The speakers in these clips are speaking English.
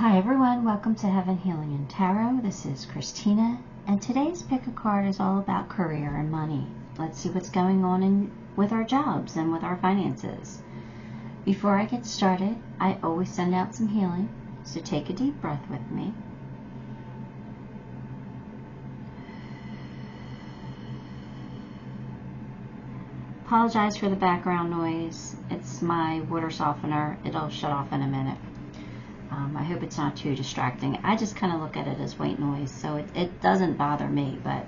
Hi everyone, welcome to Heaven Healing and Tarot. This is Christina, and today's pick a card is all about career and money. Let's see what's going on with our jobs and with our finances. Before I get started, I always send out some healing, so take a deep breath with me. Apologize for the background noise. It's my water softener. It'll shut off in a minute. I hope it's not too distracting. I just kind of look at it as white noise, so it doesn't bother me. But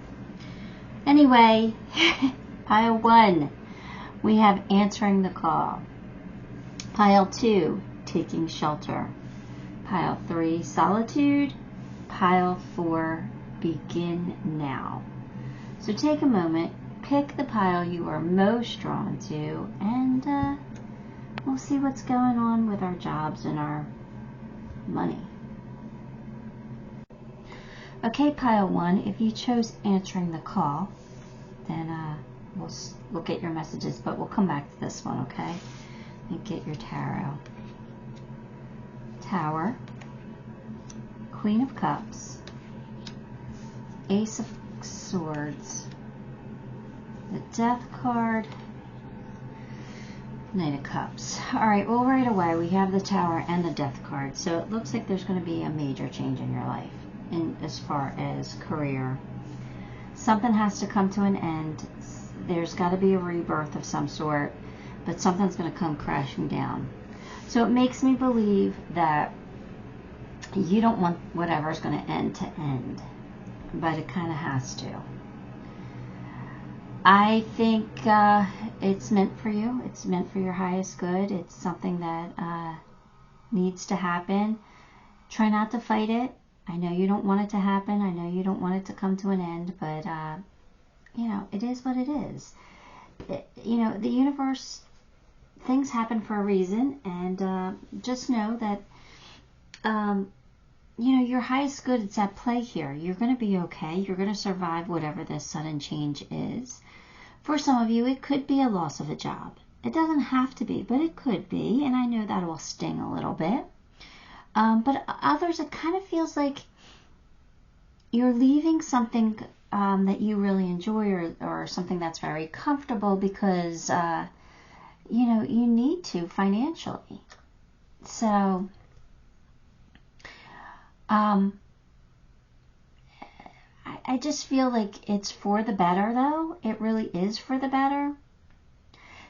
anyway, pile 1, we have answering the call. Pile 2, taking shelter. Pile 3, solitude. Pile 4, begin now. So take a moment, pick the pile you are most drawn to, and we'll see what's going on with our jobs and our money. Okay, pile 1, if you chose answering the call, then we'll look at your messages, but we'll come back to this one, okay? And get your tarot. Tower, Queen of Cups, Ace of Swords, the Death card, Knight of Cups. Alright, well, right away we have the Tower and the Death card. So it looks like there's going to be a major change in your life as far as career. Something has to come to an end. There's got to be a rebirth of some sort, but something's going to come crashing down. So it makes me believe that you don't want whatever's going to end, but it kind of has to. I think it's meant for you. It's meant for your highest good. It's something that needs to happen. Try not to fight it. I know you don't want it to happen. I know you don't want it to come to an end, but you know, it is what it is. You know, the universe, things happen for a reason, and just know that you know, your highest good is at play here. You're going to be okay. You're going to survive whatever this sudden change is. For some of you, it could be a loss of a job. It doesn't have to be, but it could be, and I know that will sting a little bit. But others, it kind of feels like you're leaving something that you really enjoy, or something that's very comfortable, because you know, you need to financially. So I just feel like it's for the better, though. It really is for the better.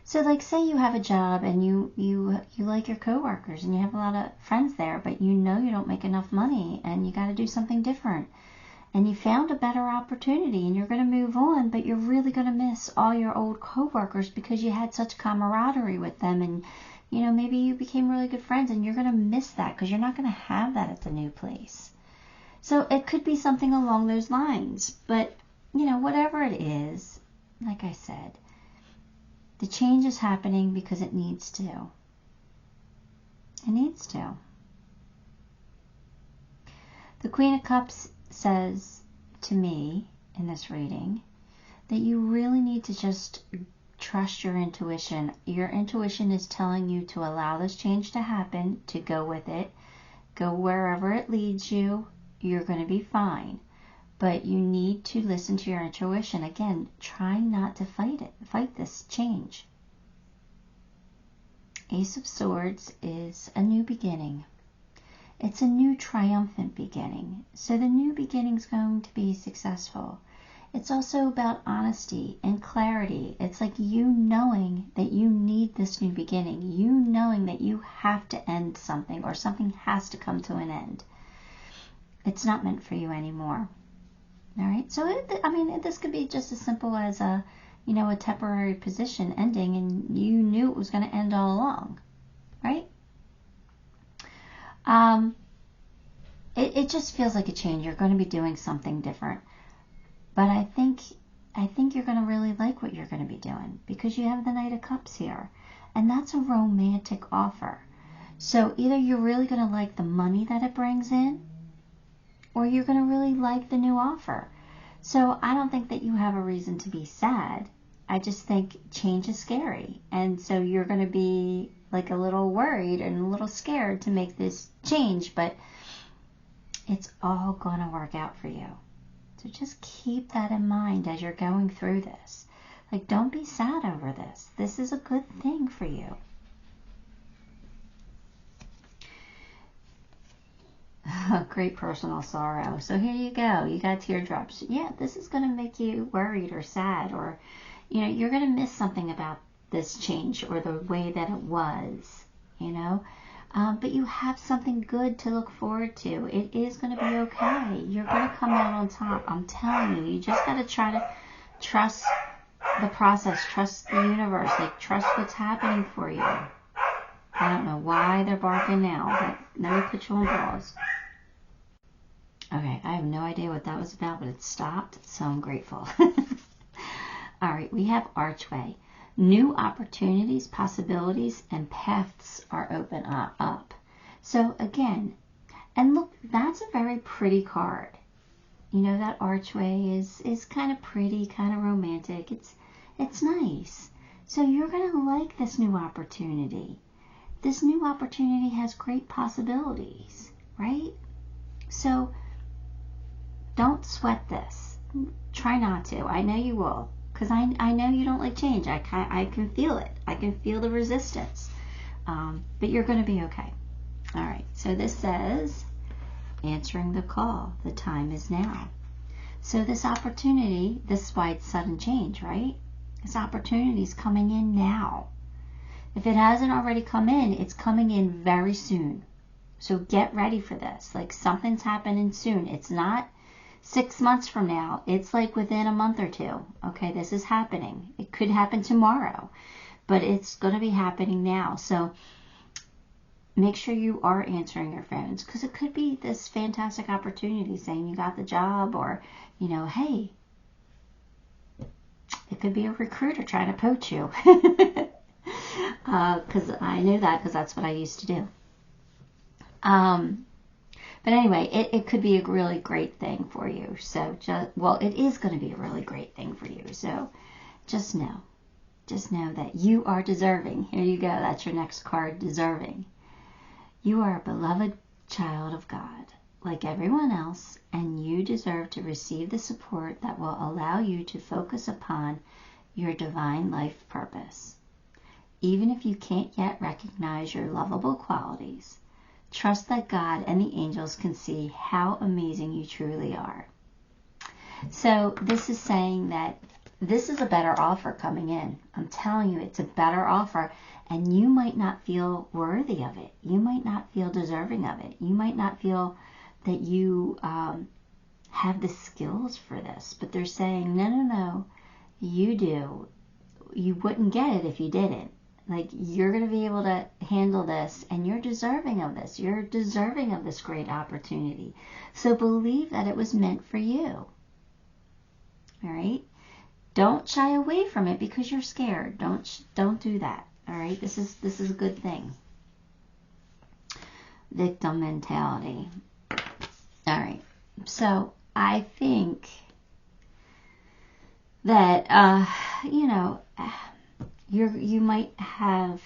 So, like, say you have a job and you like your coworkers and you have a lot of friends there, but you know you don't make enough money and you got to do something different. And you found a better opportunity and you're going to move on, but you're really going to miss all your old coworkers because you had such camaraderie with them, and you know, maybe you became really good friends, and you're going to miss that because you're not going to have that at the new place. So it could be something along those lines. But, you know, whatever it is, like I said, the change is happening because it needs to. It needs to. The Queen of Cups says to me in this reading that you really need to just trust your intuition. Your intuition is telling you to allow this change to happen, to go with it, go wherever it leads you. You're going to be fine, but you need to listen to your intuition. Again, try not to fight this change. Ace of Swords is a new beginning. It's a new triumphant beginning. So the new beginning is going to be successful. It's also about honesty and clarity. It's like you knowing that you need this new beginning. You knowing that you have to end something, or something has to come to an end. It's not meant for you anymore. All right. So, I mean, this could be just as simple as a temporary position ending, and you knew it was going to end all along, right? It just feels like a change. You're going to be doing something different. But I think you're going to really like what you're going to be doing, because you have the Knight of Cups here, and that's a romantic offer. So either you're really going to like the money that it brings in, or you're going to really like the new offer. So I don't think that you have a reason to be sad. I just think change is scary. And so you're going to be like a little worried and a little scared to make this change. But It's all going to work out for you. So just keep that in mind as you're going through this. Like, don't be sad over this. This is a good thing for you. Great personal sorrow. So here you go. You got teardrops. Yeah, this is going to make you worried or sad, or, you know, you're going to miss something about this change or the way that it was, you know. But you have something good to look forward to. It is going to be okay. You're going to come out on top. I'm telling you. You just got to try to trust the process. Trust the universe. Like, trust what's happening for you. I don't know why they're barking now, but let me put you on pause. Okay, I have no idea what that was about, but it stopped, so I'm grateful. All right, we have archway. New opportunities, possibilities, and paths are open up. So again, and look, that's a very pretty card. You know, that archway is kind of pretty, kind of romantic. It's nice. So you're going to like this new opportunity. This new opportunity has great possibilities, right? So don't sweat this. Try not to. I know you will, because I know you don't like change. I can feel it. I can feel the resistance. But you're going to be okay. All right. So this says, answering the call. The time is now. So this opportunity, this is why it's sudden change, right? This opportunity is coming in now. If it hasn't already come in, it's coming in very soon. So get ready for this. Like, something's happening soon. It's not 6 months from now. It's like within a month or two. Okay, this is happening. It could happen tomorrow, but it's going to be happening now. So make sure you are answering your phones, because it could be this fantastic opportunity saying you got the job, or, you know, hey, it could be a recruiter trying to poach you. Because I knew that, because that's what I used to do. But anyway, it could be a really great thing for you. So it is going to be a really great thing for you. So just know that you are deserving. Here you go. That's your next card, deserving. You are a beloved child of God, like everyone else, and you deserve to receive the support that will allow you to focus upon your divine life purpose. Even if you can't yet recognize your lovable qualities, trust that God and the angels can see how amazing you truly are. So this is saying that this is a better offer coming in. I'm telling you, it's a better offer, and you might not feel worthy of it. You might not feel deserving of it. You might not feel that you have the skills for this, but they're saying, no, you do. You wouldn't get it if you didn't. Like, you're going to be able to handle this, and you're deserving of this. You're deserving of this great opportunity. So believe that it was meant for you. All right? Don't shy away from it because you're scared. Don't do that. All right? This is a good thing. Victim mentality. All right. So I think that you might have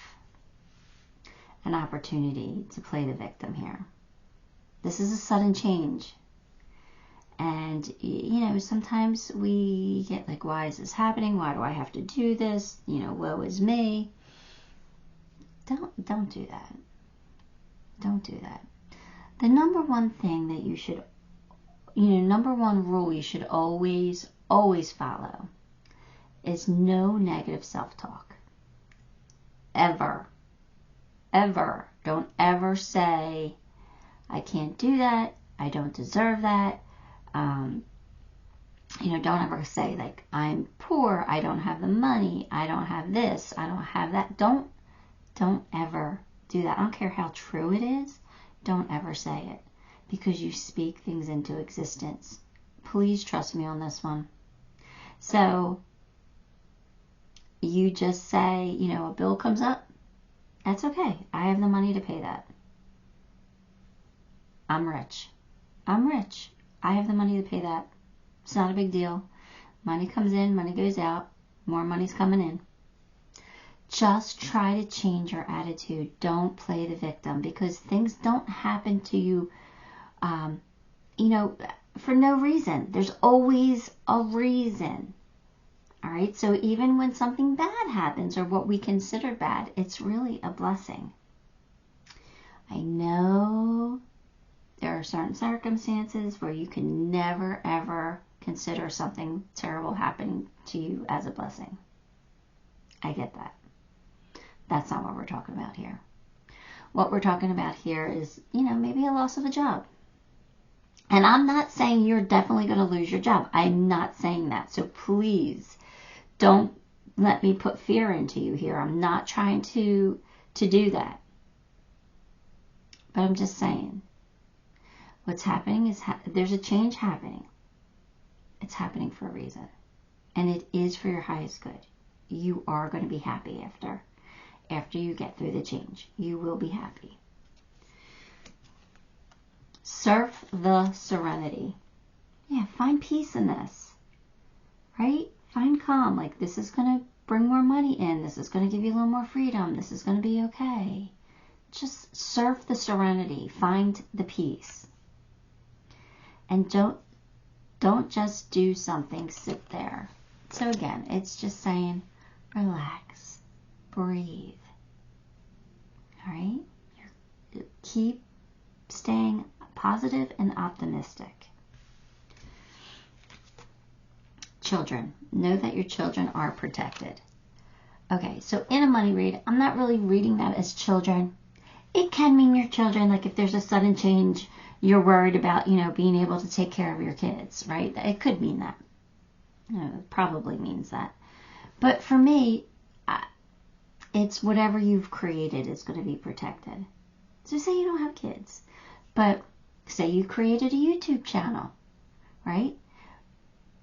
an opportunity to play the victim here. This is a sudden change. And, sometimes we get like, why is this happening? Why do I have to do this? Woe is me. Don't do that. Don't do that. The number one thing that you should, number one rule you should always follow is no negative self-talk. Ever. Don't ever say, I can't do that. I don't deserve that. Don't ever say, like, I'm poor. I don't have the money. I don't have this. I don't have that. Don't ever do that. I don't care how true it is. Don't ever say it, because you speak things into existence. Please trust me on this one. So you just say, a bill comes up. That's okay. I have the money to pay that. I'm rich. I have the money to pay that. It's not a big deal. Money comes in, money goes out. More money's coming in. Just try to change your attitude. Don't play the victim, because things don't happen to you you know, for no reason. There's always a reason. All right, so even when something bad happens, or what we consider bad, it's really a blessing. I know there are certain circumstances where you can never, ever consider something terrible happening to you as a blessing. I get that. That's not what we're talking about here. What we're talking about here is, you know, maybe a loss of a job. And I'm not saying you're definitely going to lose your job. I'm not saying that. So please don't let me put fear into you here. I'm not trying to do that. But I'm just saying, what's happening is there's a change happening. It's happening for a reason. And it is for your highest good. You are going to be happy after you get through the change. You will be happy. Surf the serenity. Yeah, find peace in this. Right? Find calm. Like, this is going to bring more money in. This is going to give you a little more freedom. This is going to be okay. Just surf the serenity. Find the peace. And don't just do something, sit there. So again, it's just saying, relax, breathe. All right? Keep staying positive and optimistic. Children. Know that your children are protected. Okay, so in a money read, I'm not really reading that as children. It can mean your children, like if there's a sudden change, you're worried about, you know, being able to take care of your kids, right? It could mean that. You know, it probably means that. But for me, it's whatever you've created is going to be protected. So say you don't have kids, but say you created a YouTube channel, right?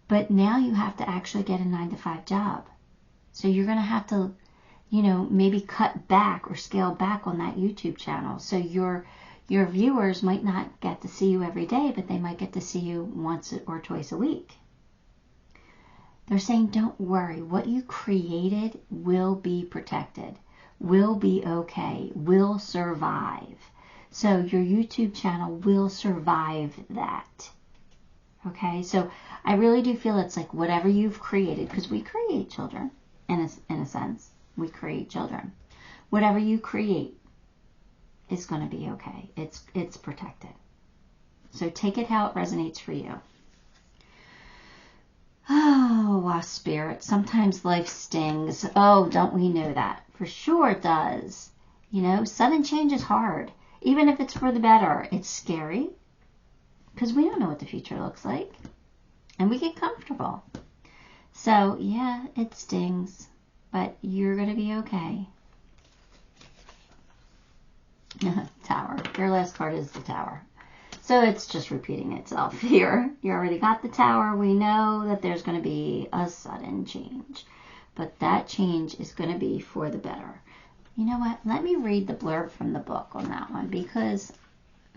But now you have to actually get a 9-to-5 job. So you're going to have to, you know, maybe cut back or scale back on that YouTube channel. So your viewers might not get to see you every day, but they might get to see you once or twice a week. They're saying, don't worry. What you created will be protected, will be okay, will survive. So your YouTube channel will survive that. Okay, so I really do feel it's like whatever you've created, because we create children, in a sense. We create children. Whatever you create is going to be okay. It's protected. So take it how it resonates for you. Oh, wow, Spirit. Sometimes life stings. Oh, don't we know that? For sure it does. You know, sudden change is hard. Even if it's for the better, it's scary. Because we don't know what the future looks like. And we get comfortable. So, yeah, it stings. But you're going to be okay. Tower. Your last card is the Tower. So it's just repeating itself here. You already got the Tower. We know that there's going to be a sudden change. But that change is going to be for the better. You know what? Let me read the blurb from the book on that one, because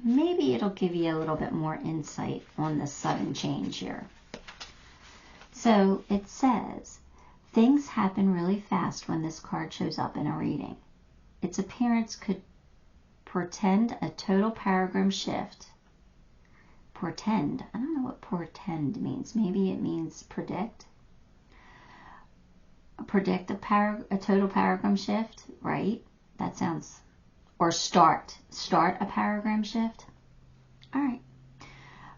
maybe it'll give you a little bit more insight on the sudden change here. So it says, things happen really fast when this card shows up in a reading. Its appearance could portend a total paradigm shift. Portend. I don't know what portend means. Maybe it means predict. Predict a total paradigm shift, right? That sounds... Or start a paradigm shift. All right.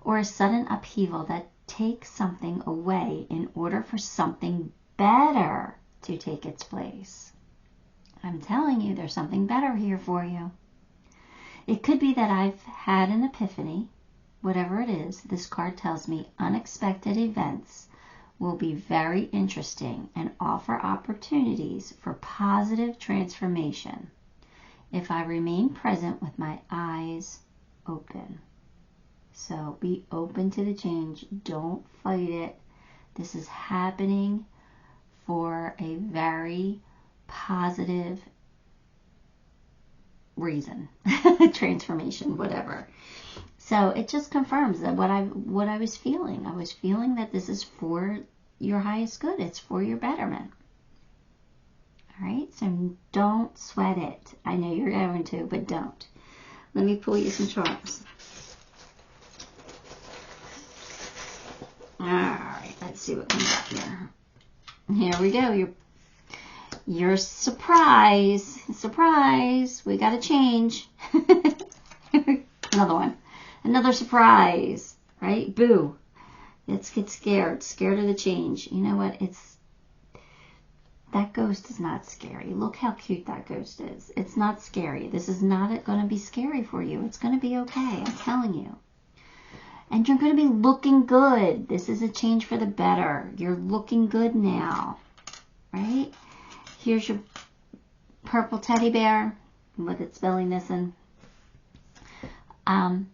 Or a sudden upheaval that takes something away in order for something better to take its place. I'm telling you, there's something better here for you. It could be that I've had an epiphany. Whatever it is, this card tells me unexpected events will be very interesting and offer opportunities for positive transformation if I remain present with my eyes open. So be open to the change. Don't fight it. This is happening for a very positive reason. Transformation, whatever. So it just confirms that what I was feeling. I was feeling that this is for your highest good. It's for your betterment. All right, so don't sweat it. I know you're going to, but don't. Let me pull you some charms. Alright, let's see what comes up here. Here we go. Your surprise. Surprise. We got to change. Another one. Another surprise. Right? Boo. Let's get scared. Scared of the change. You know what? That ghost is not scary. Look how cute that ghost is. It's not scary. This is not going to be scary for you. It's going to be okay. I'm telling you. And you're going to be looking good. This is a change for the better. You're looking good now. Right? Here's your purple teddy bear with its belly missing. Your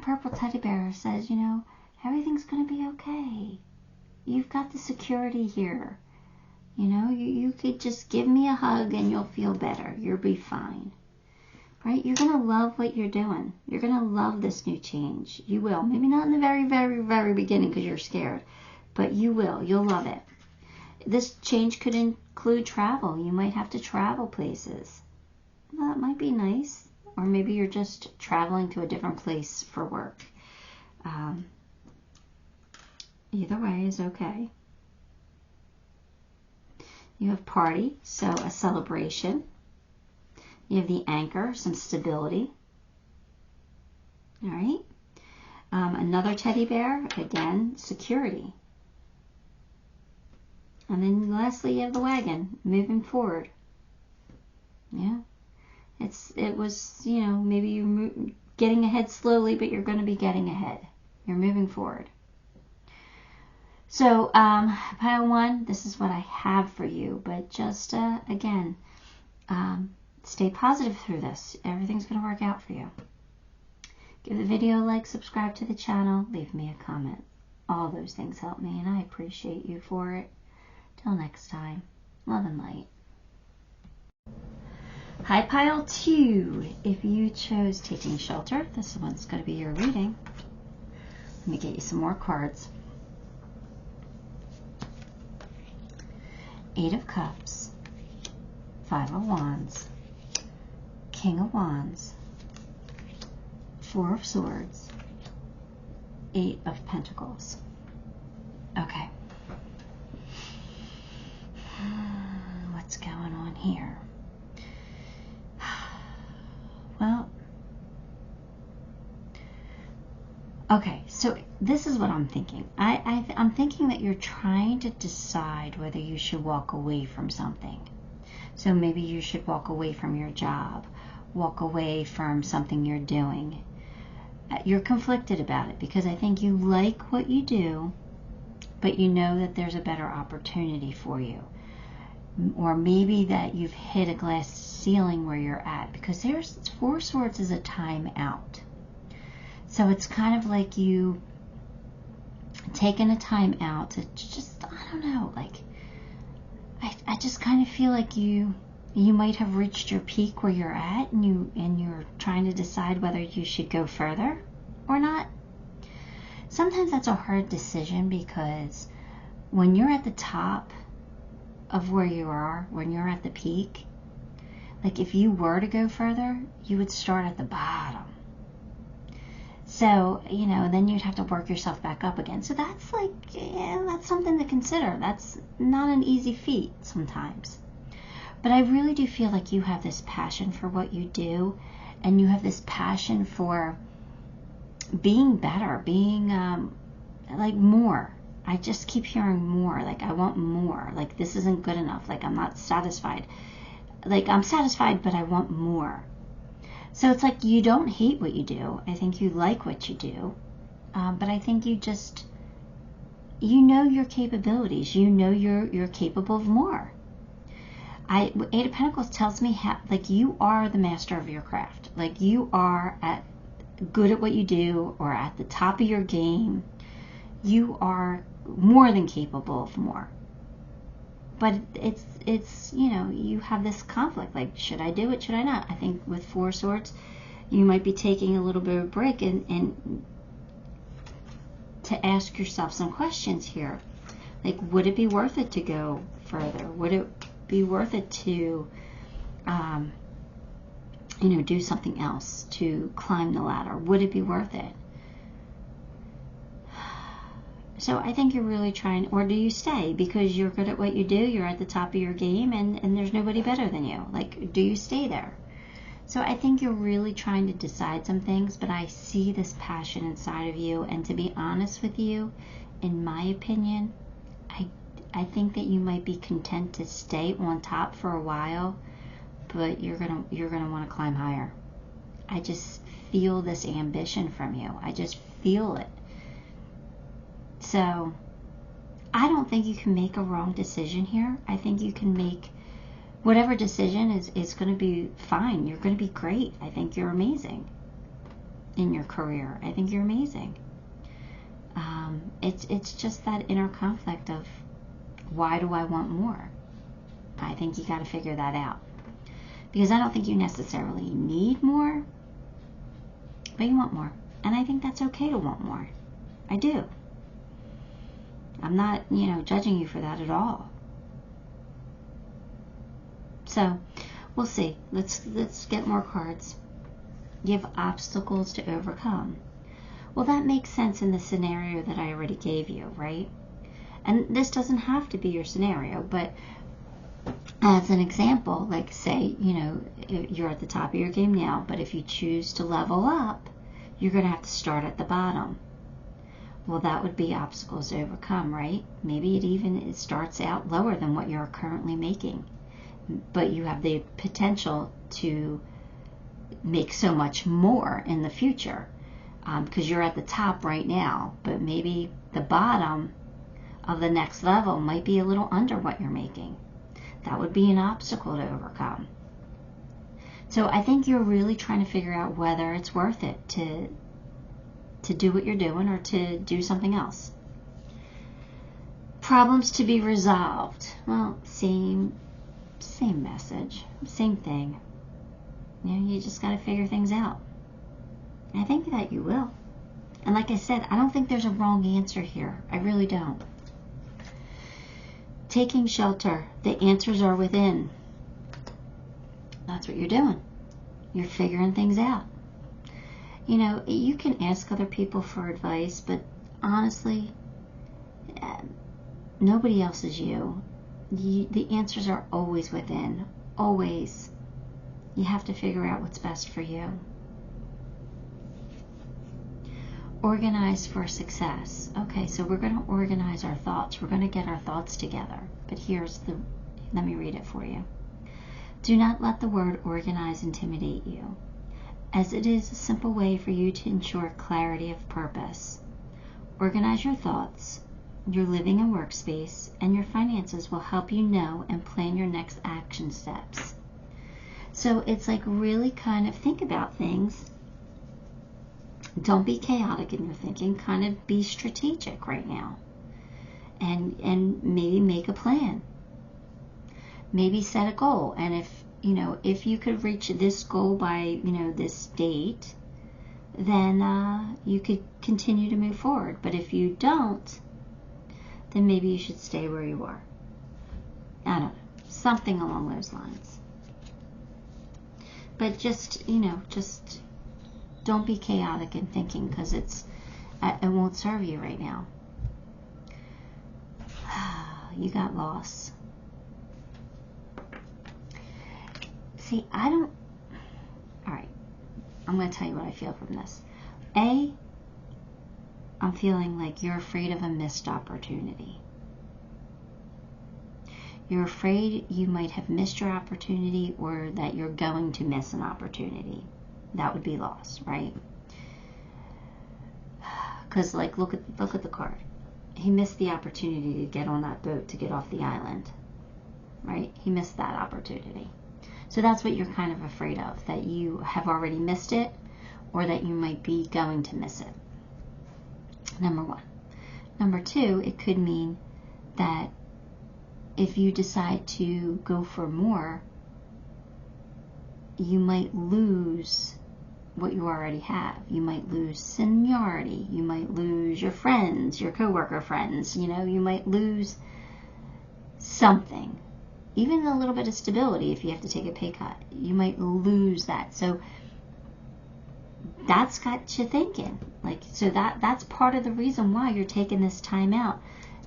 purple teddy bear says, you know, everything's going to be okay. You've got the security here. You know, you could just give me a hug and you'll feel better. You'll be fine. Right? You're going to love what you're doing. You're going to love this new change. You will. Maybe not in the very, very, very beginning because you're scared. But you will. You'll love it. This change could include travel. You might have to travel places. Well, that might be nice. Or maybe you're just traveling to a different place for work. Either way is okay. You have party, so a celebration. You have the anchor, some stability. All right. Another teddy bear, again, security. And then lastly, you have the wagon, moving forward. Yeah. It was, you know, maybe you're getting ahead slowly, but you're going to be getting ahead. You're moving forward. So, pile 1, this is what I have for you. But just, again, stay positive through this. Everything's going to work out for you. Give the video a like, subscribe to the channel, leave me a comment. All those things help me, and I appreciate you for it. Till next time, love and light. Hi, pile 2. If you chose taking shelter, this one's going to be your reading. Let me get you some more cards. 8 of Cups, 5 of Wands, King of Wands, 4 of Swords, 8 of Pentacles. Okay. What's going on here? Well, okay, so this is what I'm thinking. I'm thinking that you're trying to decide whether you should walk away from something. So maybe you should walk away from your job, walk away from something you're doing. You're conflicted about it because I think you like what you do, but you know that there's a better opportunity for you. Or maybe that you've hit a glass ceiling where you're at, because there's 4 Swords is a time out. So it's kind of like you taking a time out to just, I don't know, like, I just kind of feel like you might have reached your peak where you're at, and you're trying to decide whether you should go further or not. Sometimes that's a hard decision, because when you're at the top of where you are, when you're at the peak, like if you were to go further, you would start at the bottom. So, you know, then you'd have to work yourself back up again. So that's like, yeah, that's something to consider. That's not an easy feat sometimes. But I really do feel like you have this passion for what you do, and you have this passion for being better, being like more. I just keep hearing more. Like, I want more. Like, this isn't good enough. Like, I'm not satisfied. Like, I'm satisfied, but I want more. So it's like you don't hate what you do. I think you like what you do. But I think you just, you know your capabilities. You know you're capable of more. 8 of Pentacles tells me like you are the master of your craft. Like you are good at what you do, or at the top of your game. You are more than capable of more. But it's you know, you have this conflict, like, should I do it, should I not? I think with 4 Swords, you might be taking a little bit of a break and to ask yourself some questions here. Like, would it be worth it to go further? Would it be worth it to you know, do something else, to climb the ladder? Would it be worth it? So I think you're really trying, or do you stay because you're good at what you do, you're at the top of your game, and there's nobody better than you? Like, do you stay there? So I think you're really trying to decide some things, but I see this passion inside of you, and to be honest with you, in my opinion, I think that you might be content to stay on top for a while, but you're gonna want to climb higher. I just feel this ambition from you. I just feel it. So I don't think you can make a wrong decision here. I think you can make whatever decision is going to be fine. You're going to be great. I think you're amazing in your career. I think you're amazing. It's just that inner conflict of, why do I want more? I think you got to figure that out. Because I don't think you necessarily need more, but you want more. And I think that's okay to want more. I do. I'm not, judging you for that at all. So, we'll see. Let's get more cards. You have obstacles to overcome. Well, that makes sense in the scenario that I already gave you, right? And this doesn't have to be your scenario, but as an example, like say, you're at the top of your game now, but if you choose to level up, you're going to have to start at the bottom. Well, that would be obstacles to overcome, right? Maybe it starts out lower than what you're currently making, but you have the potential to make so much more in the future, because you're at the top right now, but maybe the bottom of the next level might be a little under what you're making. That would be an obstacle to overcome. So I think you're really trying to figure out whether it's worth it to do what you're doing or to do something else. Problems to be resolved. Well, same message, same thing. You just got to figure things out. I think that you will. And like I said, I don't think there's a wrong answer here. I really don't. Taking shelter. The answers are within. That's what you're doing. You're figuring things out. You can ask other people for advice, but honestly, nobody else is you. The answers are always within. Always. You have to figure out what's best for you. Organize for success. Okay, so we're going to organize our thoughts. We're going to get our thoughts together. But let me read it for you. Do not let the word organize intimidate you, as it is a simple way for you to ensure clarity of purpose. Organize your thoughts, your living and workspace, and your finances will help you know and plan your next action steps. So it's like really kind of think about things. Don't be chaotic in your thinking. Kind of be strategic right now. And maybe make a plan. Maybe set a goal. And if you could reach this goal by, this date, then you could continue to move forward. But if you don't, then maybe you should stay where you are. I don't know. Something along those lines. But just don't be chaotic in thinking, because it won't serve you right now. You got lost. See, alright, I'm going to tell you what I feel from this. I'm feeling like you're afraid of a missed opportunity. You're afraid you might have missed your opportunity, or that you're going to miss an opportunity. That would be loss, right? Because look at the card. He missed the opportunity to get on that boat to get off the island, right? He missed that opportunity. So that's what you're kind of afraid of, that you have already missed it, or that you might be going to miss it. Number one. Number two, it could mean that if you decide to go for more, you might lose what you already have. You might lose seniority. You might lose your friends, your coworker friends. You might lose something. Even a little bit of stability if you have to take a pay cut. You might lose that. So that's got you thinking. Like, so that's part of the reason why you're taking this time out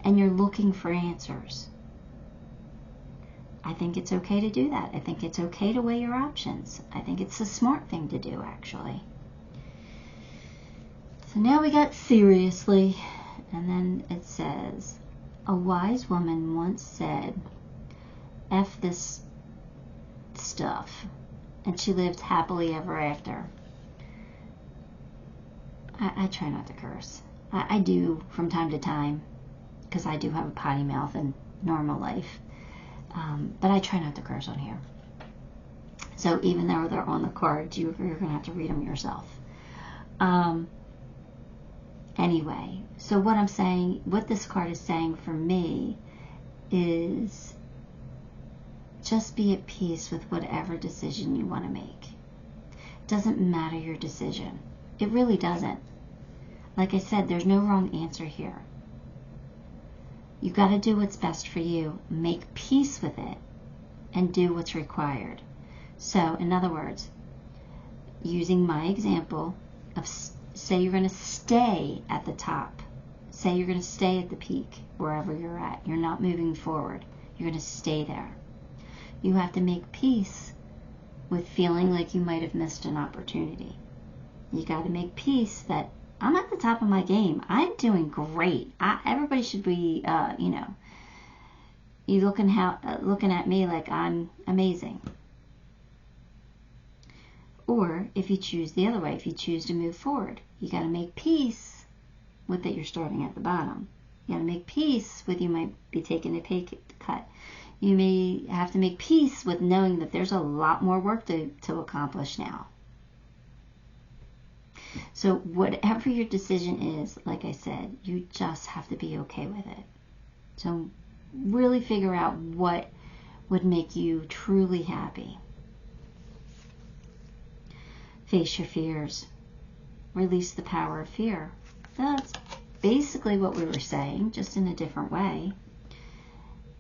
and you're looking for answers. I think it's okay to do that. I think it's okay to weigh your options. I think it's a smart thing to do, actually. So now we got seriously, and then it says, a wise woman once said, F this stuff, and she lived happily ever after. I try not to curse. I do from time to time, because I do have a potty mouth in normal life. But I try not to curse on here. So even though they're on the cards, you're going to have to read them yourself. Anyway, so what I'm saying, what this card is saying for me is just be at peace with whatever decision you want to make. It doesn't matter your decision. It really doesn't. Like I said, there's no wrong answer here. You got to do what's best for you. Make peace with it and do what's required. So, in other words, using my example of, say you're going to stay at the top. Say you're going to stay at the peak, wherever you're at. You're not moving forward. You're going to stay there. You have to make peace with feeling like you might have missed an opportunity. You got to make peace that I'm at the top of my game. I'm doing great. Everybody should be, you looking at me like I'm amazing. Or if you choose the other way, if you choose to move forward, you got to make peace with that you're starting at the bottom. You got to make peace with you might be taking a pay cut. You may have to make peace with knowing that there's a lot more work to accomplish now. So whatever your decision is, like I said, you just have to be okay with it. So really figure out what would make you truly happy. Face your fears. Release the power of fear. That's basically what we were saying, just in a different way.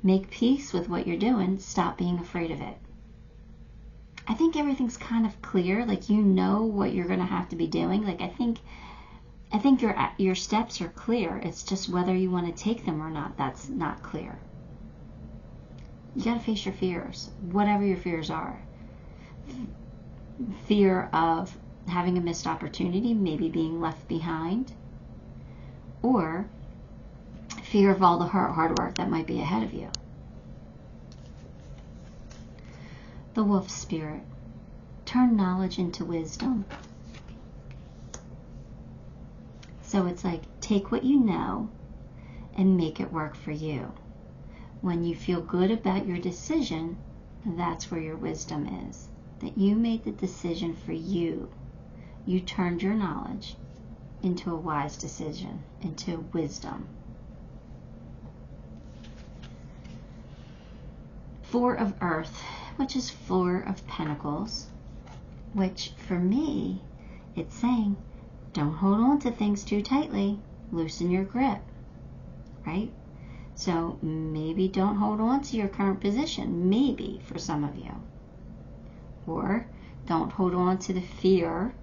Make peace with what you're doing. Stop being afraid of it. I think everything's kind of clear. Like, you know what you're going to have to be doing. Like, I think your steps are clear. It's just whether you want to take them or not. That's not clear. You got to face your fears, whatever your fears are. Fear of having a missed opportunity, maybe being left behind, or fear of all the hard work that might be ahead of you. The wolf spirit. Turn knowledge into wisdom. So it's like, take what you know and make it work for you. When you feel good about your decision, that's where your wisdom is. That you made the decision for you. You turned your knowledge into a wise decision, into wisdom. Four of Earth, which is Four of Pentacles, which for me, it's saying, don't hold on to things too tightly. Loosen your grip, right? So maybe don't hold on to your current position, maybe for some of you. Or don't hold on to the fear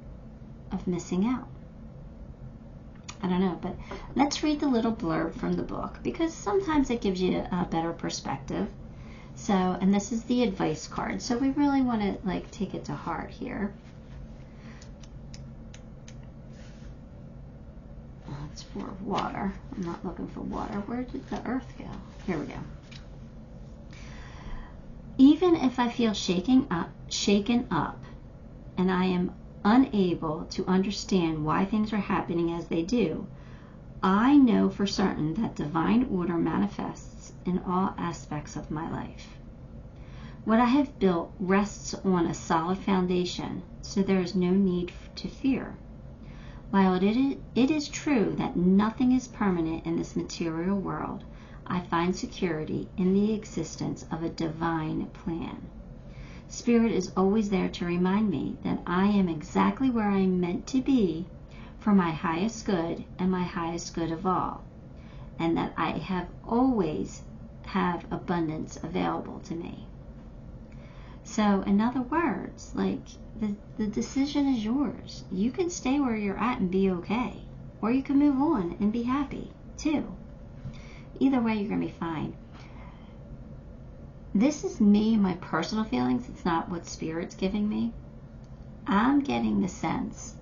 of missing out. I don't know, but let's read the little blurb from the book, because sometimes it gives you a better perspective. So, and this is the advice card, so we really want to like take it to heart here. Oh, it's for water. I'm not looking for water. Where did the earth go? Here we go. Even if I feel shaken up, and I am unable to understand why things are happening as they do, I know for certain that divine order manifests in all aspects of my life. What I have built rests on a solid foundation, so there is no need to fear. While it is true that nothing is permanent in this material world, I find security in the existence of a divine plan. Spirit is always there to remind me that I am exactly where I am meant to be for my highest good and my highest good of all, and that I have always have abundance available to me. So in other words, like the decision is yours. You can stay where you're at and be okay. Or you can move on and be happy too. Either way, you're going to be fine. This is me, my personal feelings. It's not what Spirit's giving me. I'm getting the sense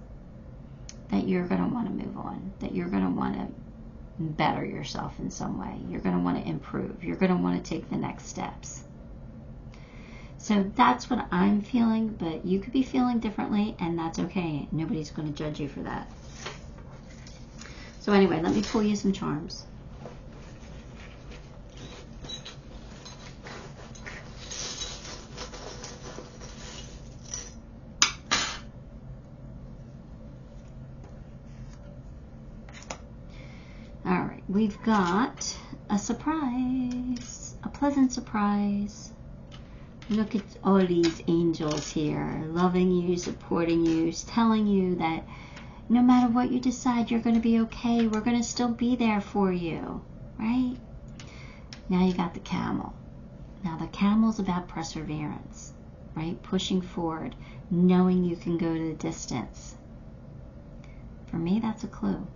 that you're going to want to move on, that you're going to want to better yourself in some way. You're going to want to improve. You're going to want to take the next steps. So that's what I'm feeling, but you could be feeling differently, and that's okay. Nobody's going to judge you for that. So anyway, let me pull you some charms. We've got a surprise, a pleasant surprise. Look at all these angels here, loving you, supporting you, telling you that no matter what you decide, you're going to be okay. We're going to still be there for you, right? Now you got the camel. Now the camel's about perseverance, right? Pushing forward, knowing you can go to the distance. For me, that's a clue.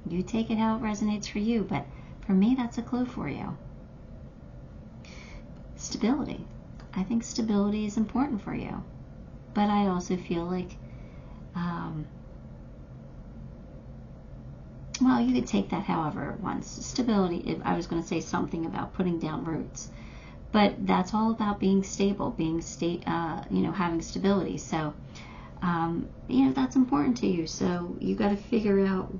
You take it how it resonates for you, but for me, that's a clue for you. Stability. I think stability is important for you. But I also feel like, well, you could take that however it wants. Stability, if I was going to say something about putting down roots. But that's all about being stable, being having stability. So, that's important to you. So you got to figure out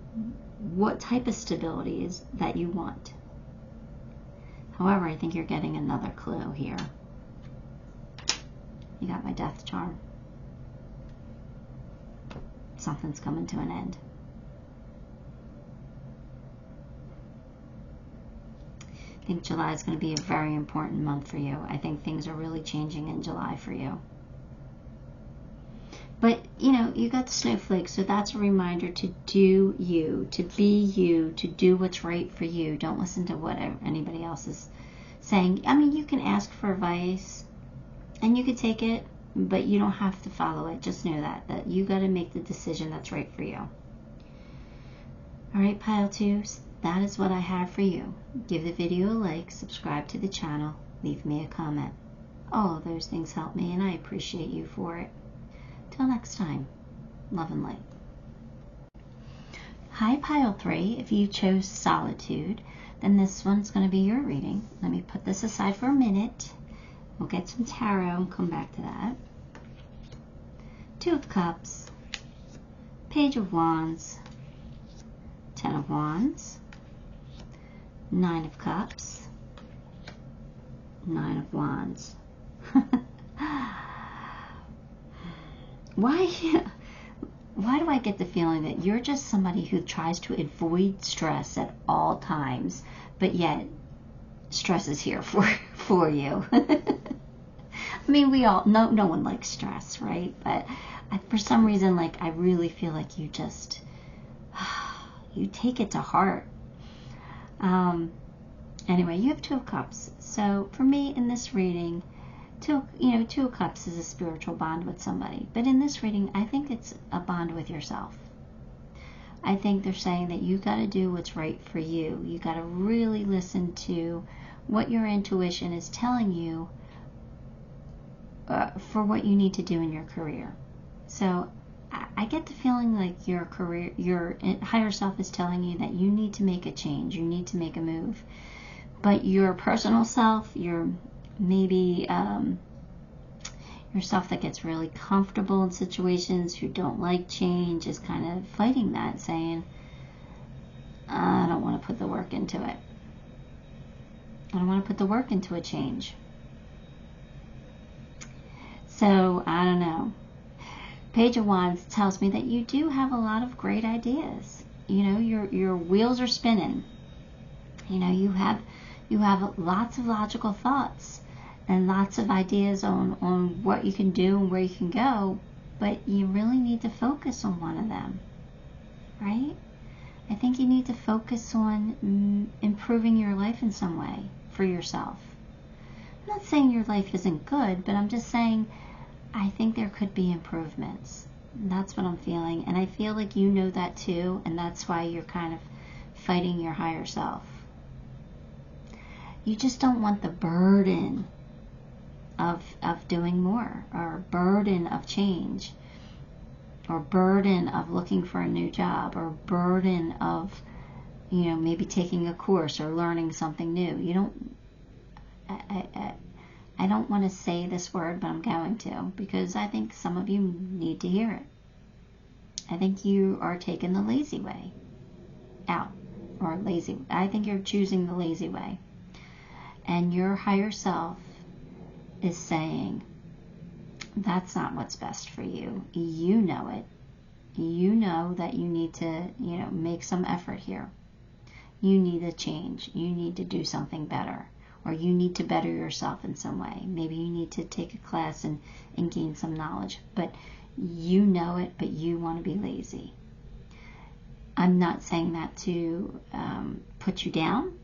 what type of stability is that you want. However, I think you're getting another clue here. You got my death charm. Something's coming to an end. I think July is going to be a very important month for you. I think things are really changing in July for you. But, you got the snowflake, so that's a reminder to do you, to be you, to do what's right for you. Don't listen to what anybody else is saying. I mean, you can ask for advice, and you could take it, but you don't have to follow it. Just know that you got to make the decision that's right for you. All right, Pile 2s, that is what I have for you. Give the video a like, subscribe to the channel, leave me a comment. All of those things help me, and I appreciate you for it. Till next time, love and light. Hi, Pile 3. If you chose Solitude, then this one's going to be your reading. Let me put this aside for a minute. We'll get some tarot and come back to that. 2 of Cups, Page of Wands, 10 of Wands, 9 of Cups, 9 of Wands. Why do I get the feeling that you're just somebody who tries to avoid stress at all times, but yet stress is here for you? I mean, we all, no one likes stress, right? But for some reason, I really feel like you just, you take it to heart. Anyway, you have 2 of Cups. So for me, in this reading, 2 of Cups is a spiritual bond with somebody. But in this reading, I think it's a bond with yourself. I think they're saying that you got to do what's right for you. You got to really listen to what your intuition is telling you for what you need to do in your career. So I get the feeling like your higher self is telling you that you need to make a change. You need to make a move. But your personal self, your maybe yourself that gets really comfortable in situations, who don't like change, is kind of fighting that, saying, I don't want to put the work into it. I don't want to put the work into a change. So, I don't know. Page of Wands tells me that you do have a lot of great ideas. Your wheels are spinning. You have lots of logical thoughts and lots of ideas on what you can do and where you can go, but you really need to focus on one of them, right? I think you need to focus on improving your life in some way for yourself. I'm not saying your life isn't good, but I'm just saying I think there could be improvements. That's what I'm feeling. And I feel like you know that too, and that's why you're kind of fighting your higher self. You just don't want the burden of doing more, or burden of change, or burden of looking for a new job, or burden of, maybe taking a course or learning something new. You don't, I don't want to say this word, but I'm going to, because I think some of you need to hear it. I think you are taking the lazy way out, or lazy. I think you're choosing the lazy way. And your higher self is saying, that's not what's best for you. You know it. You know that you need to, make some effort here. You need a change. You need to do something better. Or you need to better yourself in some way. Maybe you need to take a class and gain some knowledge. But you know it, but you want to be lazy. I'm not saying that to put you down,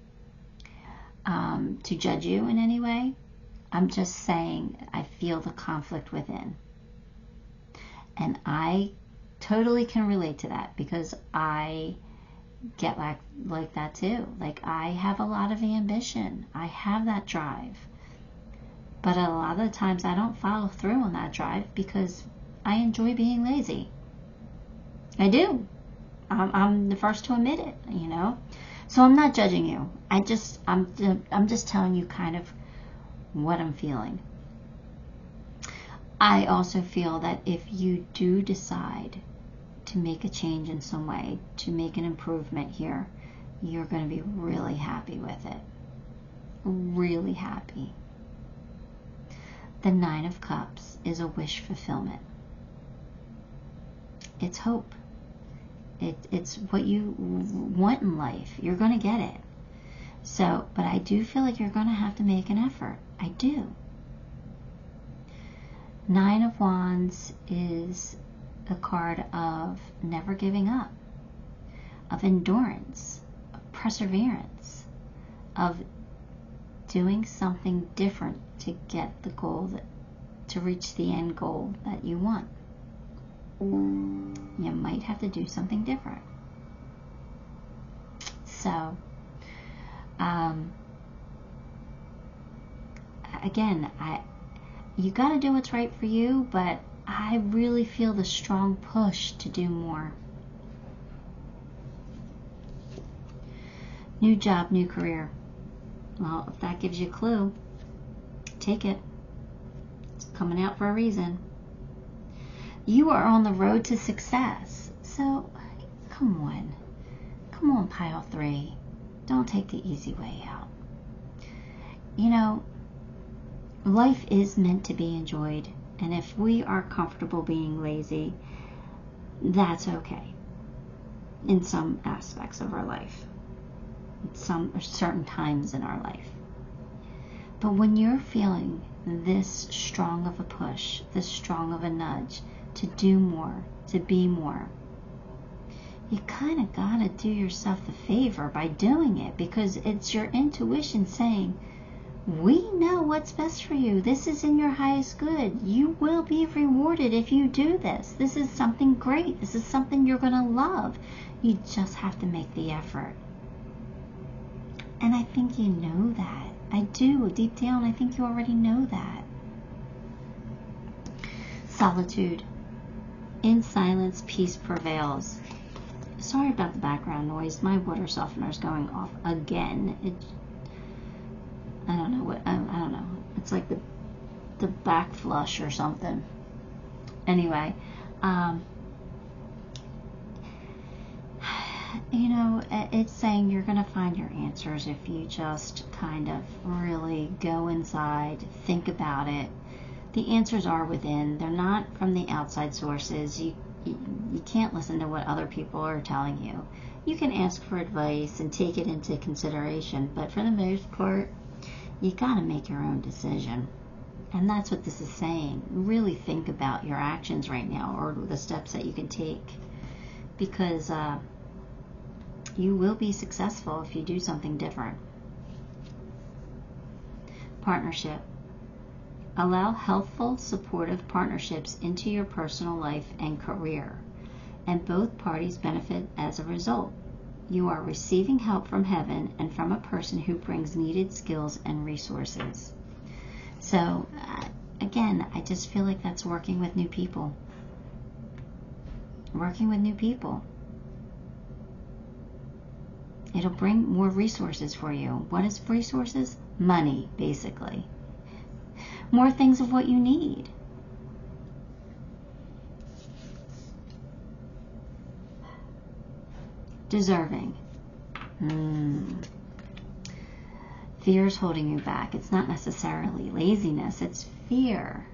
to judge you in any way. I'm just saying I feel the conflict within. And I totally can relate to that, because I get like that too. Like, I have a lot of ambition. I have that drive. But a lot of the times I don't follow through on that drive because I enjoy being lazy. I do. I'm the first to admit it, So I'm not judging you. I'm just telling you kind of what I'm feeling. I also feel that if you do decide to make a change in some way, to make an improvement here, you're going to be really happy with it. Really happy. The Nine of Cups is a wish fulfillment. It's hope. It's what you want in life. You're going to get it. So, but I do feel like you're going to have to make an effort. I do. Nine of Wands is a card of never giving up, of endurance, of perseverance, of doing something different to get the goal, to reach the end goal that you want. You might have to do something different. So, again, you got to do what's right for you, but I really feel the strong push to do more. New job, new career. Well, if that gives you a clue, take it. It's coming out for a reason. You are on the road to success. So, come on, pile 3. Don't take the easy way out. Life is meant to be enjoyed. And if we are comfortable being lazy, that's okay. In some aspects of our life. Some certain times in our life. But when you're feeling this strong of a push, this strong of a nudge, to do more, to be more, you kind of got to do yourself a favor by doing it, because it's your intuition saying, we know what's best for you. This is in your highest good. You will be rewarded if you do this. This is something great. This is something you're going to love. You just have to make the effort. And I think you know that. I do. Deep down, I think you already know that. Solitude. In silence, peace prevails. Sorry about the background noise. My water softener is going off again. I don't know what. I don't know. It's like the back flush or something. Anyway, it's saying you're going to find your answers if you just kind of really go inside, think about it. The answers are within. They're not from the outside sources. You can't listen to what other people are telling you. You can ask for advice and take it into consideration, but for the most part, you got to make your own decision. And that's what this is saying. Really think about your actions right now, or the steps that you can take, because you will be successful if you do something different. Partnership. Allow healthful, supportive partnerships into your personal life and career, and both parties benefit as a result. You are receiving help from heaven and from a person who brings needed skills and resources. So, again, I just feel like that's working with new people. Working with new people. It'll bring more resources for you. What is resources? Money, basically. More things of what you need. Deserving. Fear is holding you back. It's not necessarily laziness. It's fear.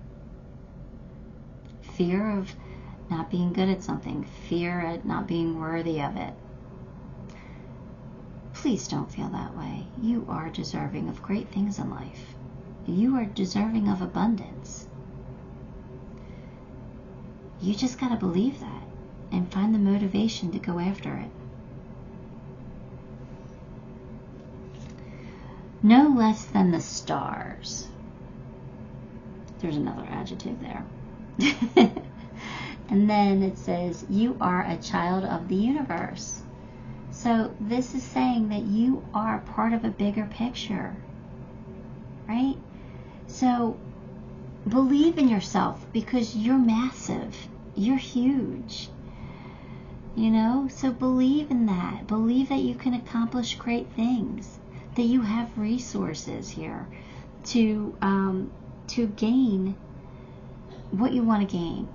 Fear of not being good at something. Fear at not being worthy of it. Please don't feel that way. You are deserving of great things in life. You are deserving of abundance. You just got to believe that and find the motivation to go after it. No less than the stars. There's another adjective there. And then it says, you are a child of the universe. So this is saying that you are part of a bigger picture, right? So believe in yourself, because you're massive. You're huge. You know, so believe in that. Believe that you can accomplish great things, that you have resources here to gain what you want to gain,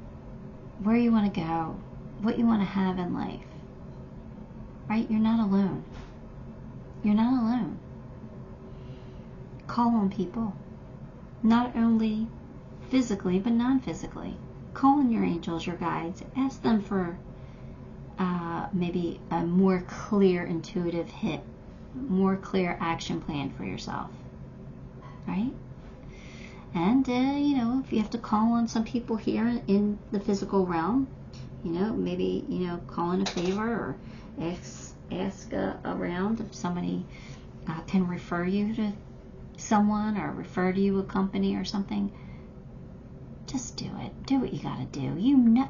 where you want to go, what you want to have in life. Right? You're not alone. You're not alone. Call on people. Not only physically, but non-physically. Call on your angels, your guides. Ask them for maybe a more clear intuitive hit, more clear action plan for yourself. Right? And, you know, if you have to call on some people here in the physical realm, you know, maybe, you know, call in a favor or ask around if somebody can refer you to someone or refer to you a company or something. Just do it. Do what you got to do. You know,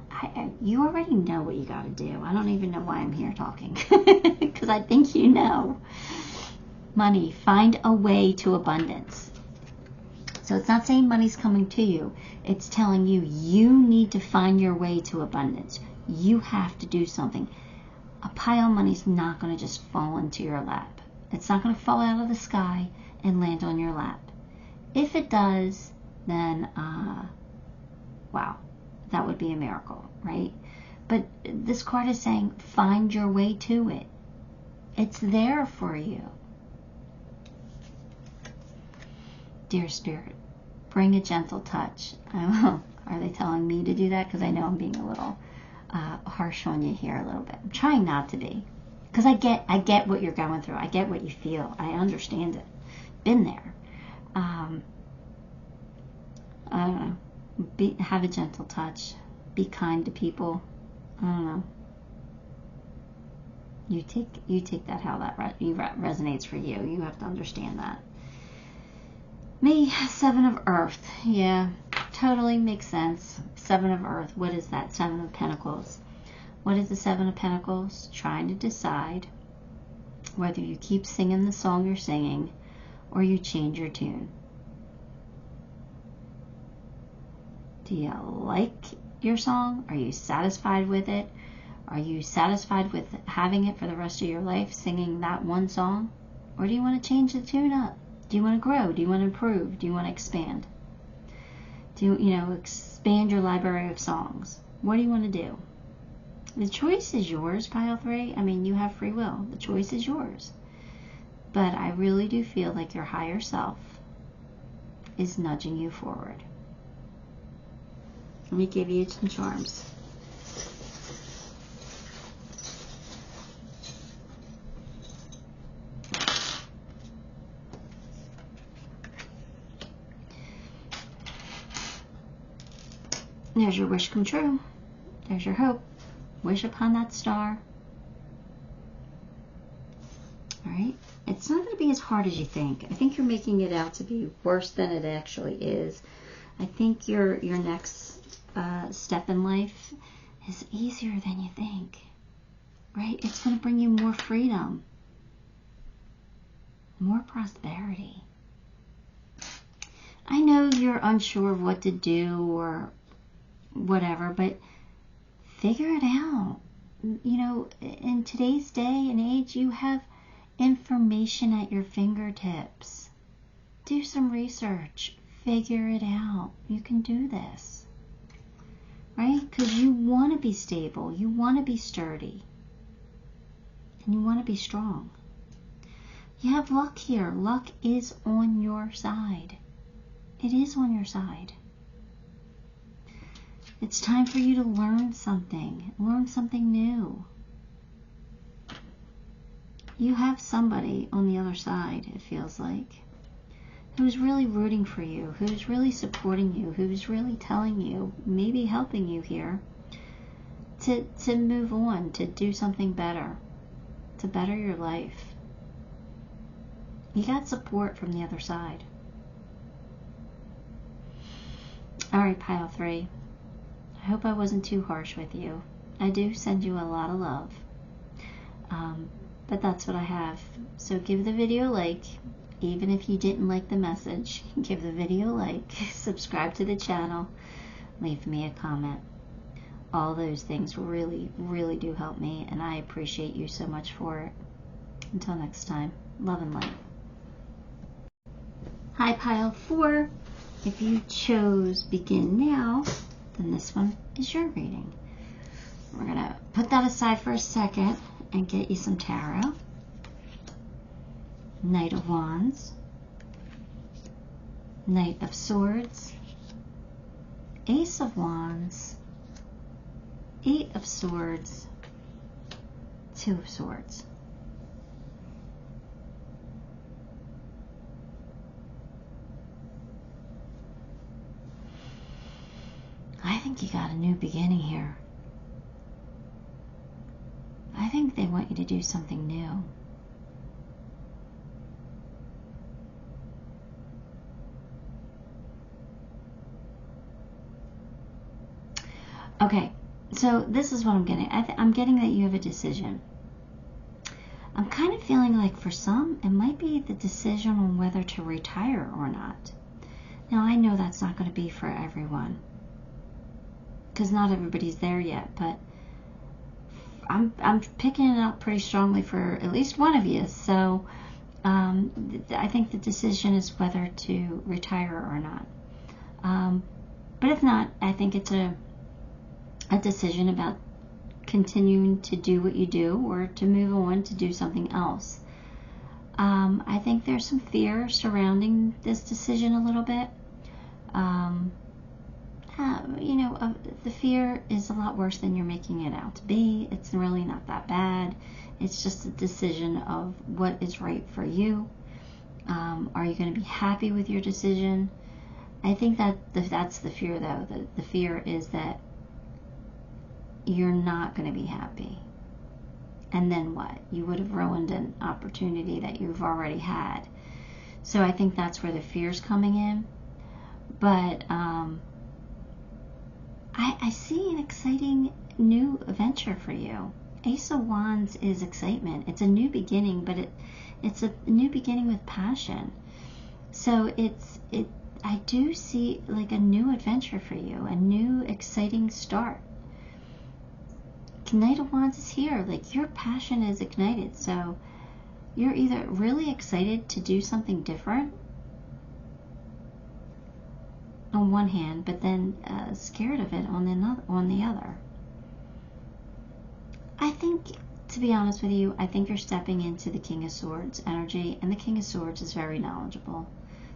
you already know what you got to do. I don't even know why I'm here talking, because I think you know. Money. Find a way to abundance. So it's not saying money's coming to you. It's telling you you need to find your way to abundance. You have to do something. A pile of money's not going to just fall into your lap. It's not going to fall out of the sky and land on your lap. If it does, then, wow, that would be a miracle, right? But this card is saying, find your way to it. It's there for you. Dear Spirit, bring a gentle touch. Are they telling me to do that? Because I know I'm being a little harsh on you here a little bit. I'm trying not to be, because I get what you're going through. I get what you feel. I understand it. Been there. I don't know. Have a gentle touch. Be kind to people. I don't know. You take that how that resonates for you. You have to understand that. Me, Seven of Earth. Yeah, totally makes sense. Seven of Earth. What is that? Seven of Pentacles. What is the Seven of Pentacles? Trying to decide whether you keep singing the song you're singing or you change your tune. Do you like your song? Are you satisfied with it? Are you satisfied with having it for the rest of your life, singing that one song? Or do you want to change the tune up? Do you want to grow? Do you want to improve? Do you want to expand? Do you expand your library of songs? What do you want to do? The choice is yours, Pile 3. I mean, you have free will. The choice is yours. But I really do feel like your higher self is nudging you forward. Let me give you some charms. There's your wish come true. There's your hope. Wish upon that star. Alright? It's not going to be as hard as you think. I think you're making it out to be worse than it actually is. I think your next step in life is easier than you think, right? It's going to bring you more freedom, more prosperity. I know you're unsure of what to do or whatever, but figure it out. You know, in today's day and age, you have information at your fingertips. Do some research. Figure it out. You can do this. Right? Because you want to be stable. You want to be sturdy. And you want to be strong. You have luck here. Luck is on your side. It is on your side. It's time for you to learn something new. You have somebody on the other side, it feels like, who's really rooting for you, who's really supporting you, who's really telling you, maybe helping you here, to move on, to do something better, to better your life. You got support from the other side. All right, pile 3. I hope I wasn't too harsh with you. I do send you a lot of love. But that's what I have. So give the video a like. Even if you didn't like the message, give the video a like. Subscribe to the channel. Leave me a comment. All those things really, really do help me. And I appreciate you so much for it. Until next time, love and light. Hi, pile 4. If you chose begin now, then this one is your reading. We're going to put that aside for a second and get you some tarot. Knight of Wands, Knight of Swords, Ace of Wands, 8 of Swords, 2 of Swords. I think you got a new beginning here. I think they want you to do something new. Okay, so this is what I'm getting. I'm getting that you have a decision. I'm kind of feeling like for some, it might be the decision on whether to retire or not. Now, I know that's not going to be for everyone, because not everybody's there yet, but I'm picking it up pretty strongly for at least one of you. So I think the decision is whether to retire or not. But if not, I think it's a decision about continuing to do what you do or to move on to do something else. I think there's some fear surrounding this decision a little bit. You know, the fear is a lot worse than you're making it out to be. It's really not that bad. It's just a decision of what is right for you. Are you going to be happy with your decision? I think that's the fear, though. The fear is that you're not going to be happy. And then what? You would have ruined an opportunity that you've already had. So I think that's where the fear's coming in. But I see an exciting new adventure for you. Ace of Wands is excitement. It's a new beginning, but it's a new beginning with passion. So I do see like a new adventure for you, a new exciting start. Knight of Wands is here. Like, your passion is ignited. So you're either really excited to do something different on one hand, but then scared of it on the other. I think, to be honest with you, I think you're stepping into the King of Swords energy, and the King of Swords is very knowledgeable.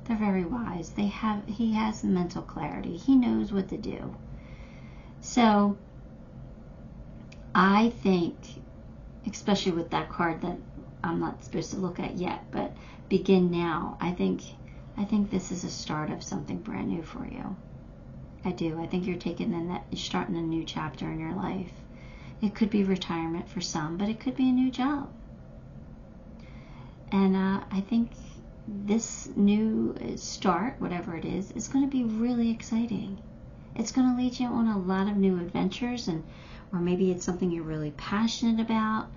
They're very wise. He has mental clarity. He knows what to do. So I think, especially with that card that I'm not supposed to look at yet, but begin now, I think this is a start of something brand new for you. I do. I think you're you're starting a new chapter in your life. It could be retirement for some, but it could be a new job. And I think this new start, whatever it is going to be really exciting. It's going to lead you on a lot of new adventures, or maybe it's something you're really passionate about.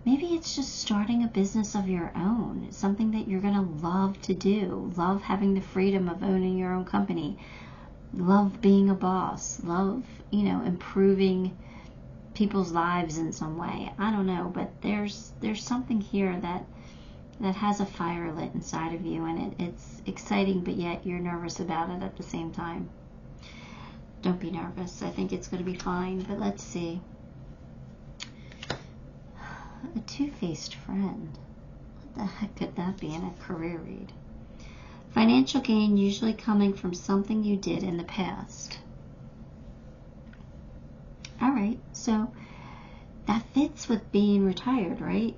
Maybe it's just starting a business of your own, something that you're going to love to do, love having the freedom of owning your own company, love being a boss, love, improving people's lives in some way. I don't know, but there's something here that has a fire lit inside of you, and it's exciting, but yet you're nervous about it at the same time. Don't be nervous. I think it's going to be fine, but let's see. A two-faced friend. What the heck could that be in a career read? Financial gain usually coming from something you did in the past. All right, so that fits with being retired, right?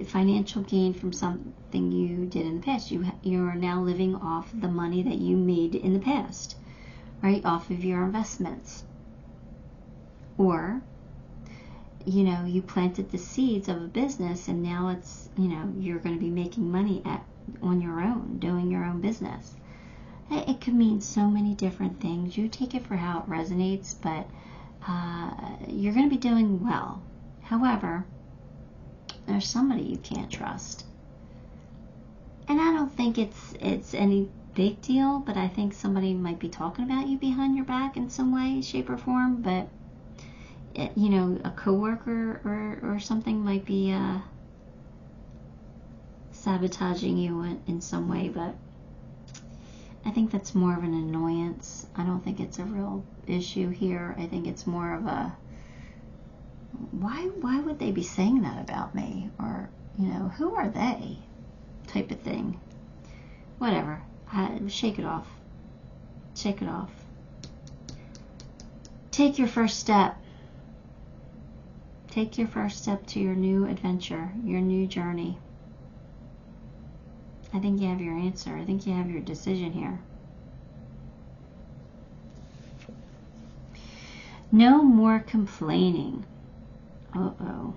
Financial gain from something you did in the past. You are now living off the money that you made in the past, right? Off of your investments. Or, you planted the seeds of a business, and now it's, you're going to be making money on your own, doing your own business. It could mean so many different things. You take it for how it resonates, but you're going to be doing well. However, there's somebody you can't trust. And I don't think it's any big deal, but I think somebody might be talking about you behind your back in some way, shape, or form. But, a coworker or something might be sabotaging you in some way, but I think that's more of an annoyance. I don't think it's a real issue here. I think it's more of a, why would they be saying that about me? Or, who are they? Type of thing. Whatever. Shake it off. Shake it off. Take your first step. Take your first step to your new adventure, your new journey. I think you have your answer. I think you have your decision here. No more complaining. Uh-oh.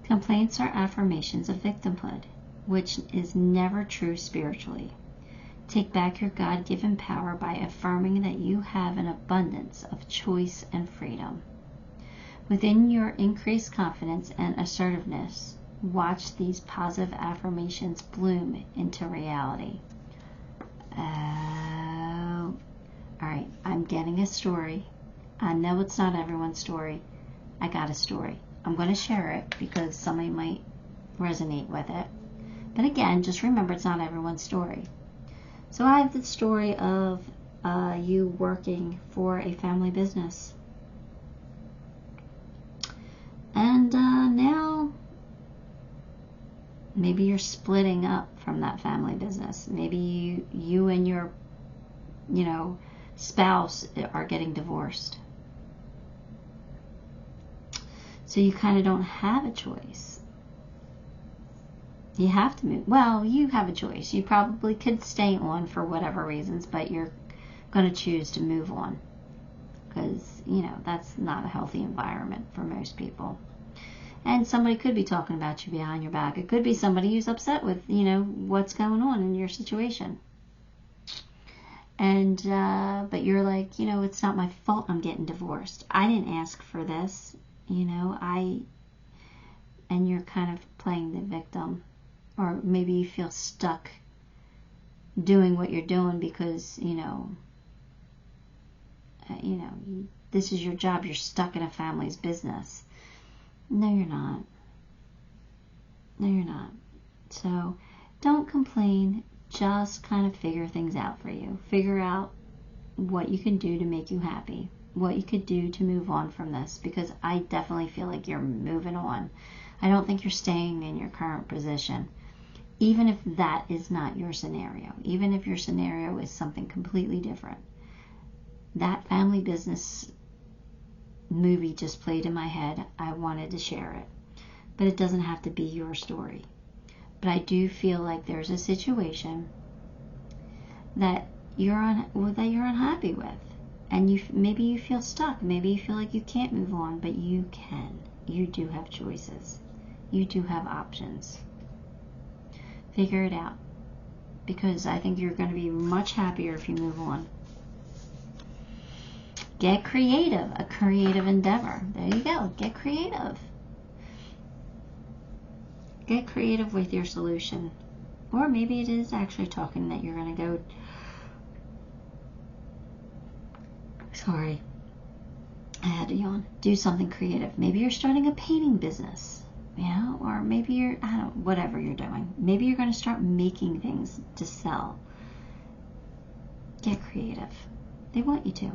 Complaints are affirmations of victimhood, which is never true spiritually. Take back your God-given power by affirming that you have an abundance of choice and freedom. Within your increased confidence and assertiveness, watch these positive affirmations bloom into reality. Oh. Alright, I'm getting a story. I know it's not everyone's story. I got a story. I'm going to share it because somebody might resonate with it. But again, just remember it's not everyone's story. So I have the story of you working for a family business. And now maybe you're splitting up from that family business. Maybe you and your, spouse are getting divorced. So you kind of don't have a choice. You have to move. Well, you have a choice. You probably could stay on for whatever reasons, but you're going to choose to move on. Because, that's not a healthy environment for most people. And somebody could be talking about you behind your back. It could be somebody who's upset with, what's going on in your situation. And, but you're like, it's not my fault I'm getting divorced. I didn't ask for this, and you're kind of playing the victim. Or maybe you feel stuck doing what you're doing because, this is your job. You're stuck in a family's business. No, you're not. No, you're not. So don't complain. Just kind of figure things out for you. Figure out what you can do to make you happy. What you could do to move on from this. Because I definitely feel like you're moving on. I don't think you're staying in your current position. Even if that is not your scenario. Even if your scenario is something completely different. That family business movie just played in my head. I wanted to share it. But it doesn't have to be your story. But I do feel like there's a situation that you're unhappy with. And maybe you feel stuck. Maybe you feel like you can't move on. But you can. You do have choices. You do have options. Figure it out. because I think you're going to be much happier if you move on. Get creative, a creative endeavor. There you go. Get creative. Get creative with your solution. Or maybe it is actually talking that you're going to go... Sorry. I had to yawn. Do something creative. Maybe you're starting a painting business. Yeah, or maybe you're, I don't know, whatever you're doing. Maybe you're going to start making things to sell. Get creative. They want you to.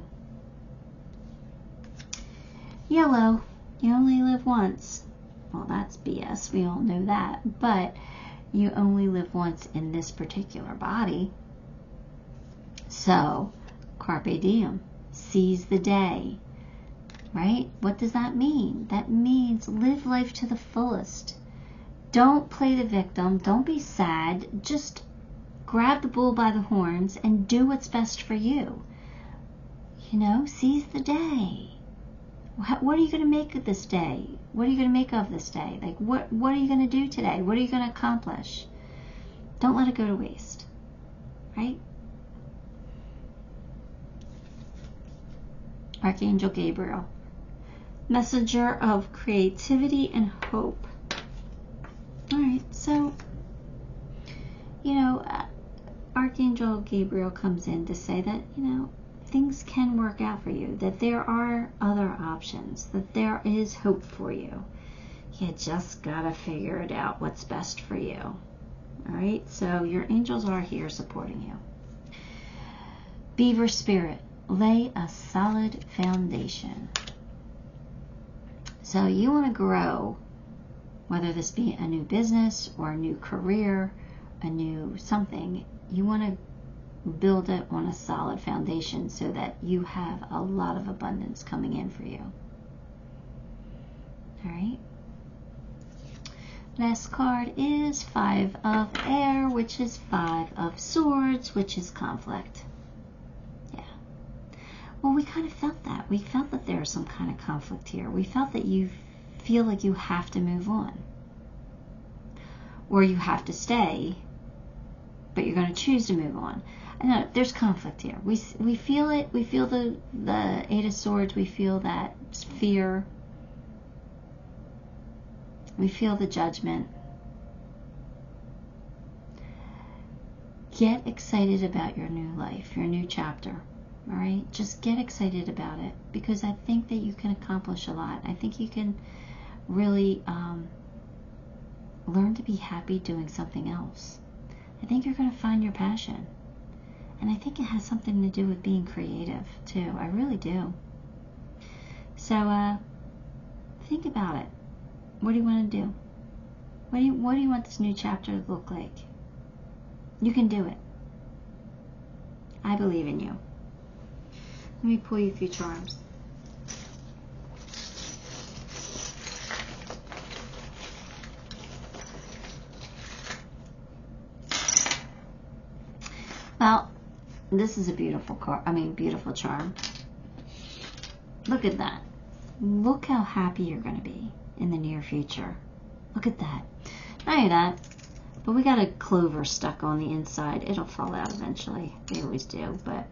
Yellow, you only live once. Well, that's BS. We all know that. But you only live once in this particular body. So, carpe diem. Seize the day. Right? What does that mean? That means live life to the fullest. Don't play the victim. Don't be sad. Just grab the bull by the horns and do what's best for you. You know, seize the day. What are you going to make of this day? What are you going to make of this day? Like, what are you going to do today? What are you going to accomplish? Don't let it go to waste. Right? Archangel Gabriel. Messenger of creativity and hope. Alright, so, you know, Archangel Gabriel comes in to say that, you know, things can work out for you, that there are other options, that there is hope for you. You just gotta figure it out what's best for you. Alright, so your angels are here supporting you. Beaver spirit, lay a solid foundation. So you want to grow, whether this be a new business or a new career, a new something, you want to build it on a solid foundation so that you have a lot of abundance coming in for you. All right. Last card is 5 of Air, which is 5 of Swords, which is conflict. Yeah. Well, we kind of felt that. We felt that there's some kind of conflict here. We felt that you feel like you have to move on. Or you have to stay, but you're going to choose to move on. I know there's conflict here. We feel it. We feel the 8 of Swords. We feel that fear. We feel the judgment. Get excited about your new life, your new chapter. All right? Just get excited about it, because I think that you can accomplish a lot. I think you can really learn to be happy doing something else. I think you're going to find your passion. And I think it has something to do with being creative, too. I really do. So, think about it. What do you want to do? What do you want this new chapter to look like? You can do it. I believe in you. Let me pull you a few charms. Well, this is a beautiful card. Beautiful charm. Look at that. Look how happy you're going to be in the near future. Look at that. Not only that, but we got a clover stuck on the inside. It'll fall out eventually. They always do. But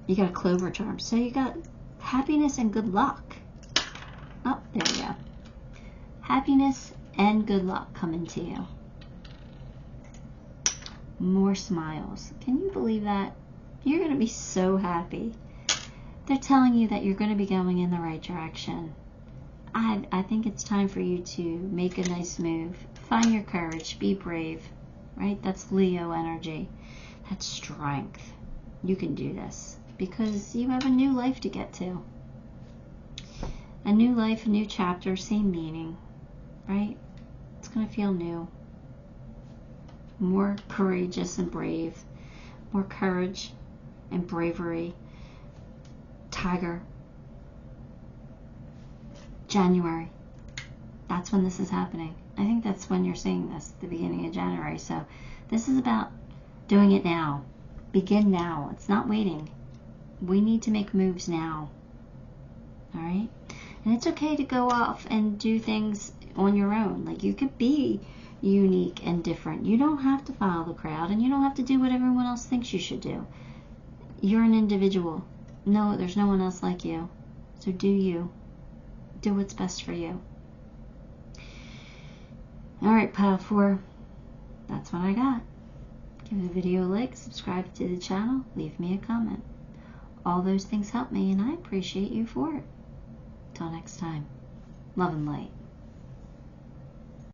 you got a clover charm. So you got happiness and good luck. Oh, there we go. Happiness and good luck coming to you. More smiles. Can you believe that? You're going to be so happy. They're telling you that you're going to be going in the right direction. I think it's time for you to make a nice move. Find your courage. Be brave. Right? That's Leo energy. That's strength. You can do this because you have a new life to get to. A new life, a new chapter, same meaning. Right? It's going to feel new. More courageous and brave. More courage and bravery. Tiger. January. That's when this is happening. I think that's when you're seeing this, the beginning of January. So this is about doing it now. Begin now. It's not waiting. We need to make moves now. All right? And it's okay to go off and do things on your own. Like you could be, unique and different. You don't have to follow the crowd, and you don't have to do what everyone else thinks you should do. You're an individual. No, there's no one else like you. So do you. Do what's best for you. Alright, pile 4. That's what I got. Give the video a like, subscribe to the channel, leave me a comment. All those things help me, and I appreciate you for it. Till next time. Love and light.